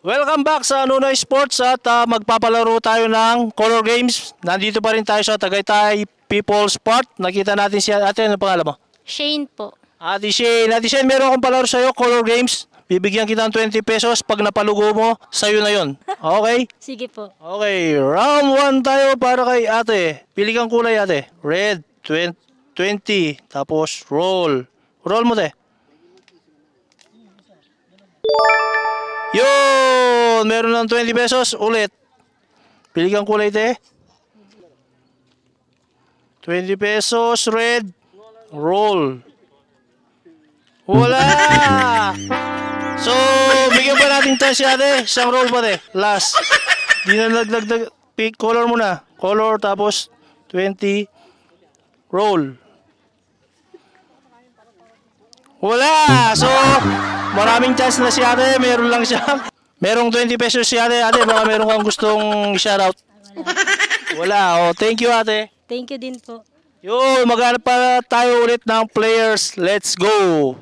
Welcome back sa Nunoy Sports at magpapalaro tayo ng color games. Nandito pa rin tayo sa Tagaytay People's Park. Nakita natin si ate. Ano pangalan mo? Shane po. Ate Shane. Ate Shane, meron akong palaro sa'yo, color games. Bibigyan kita ng 20 pesos. Pag napalugo mo, sa'yo na yon. Okay? Sige po. Okay, round 1 tayo para kay ate. Pili kang kulay ate. Red, 20. Tapos roll. Roll mo te. Yun! Meron ng 20 pesos. Ulit. Pili kang kulay te. 20 pesos. Red. Roll. Wala! So, bigyan pa natin tayo si ate. Isang roll pa te. Last. Di na nagdagdag. Pick color muna. Color tapos 20. Roll. Wala! So, maraming chance na si ate. Meron lang siya. Merong 20 pesos si ate. Ate, baka meron kang gustong shoutout. Wala. Oh, thank you ate. Thank you din po. Yo, maghanap pa tayo ulit ng players. Let's go!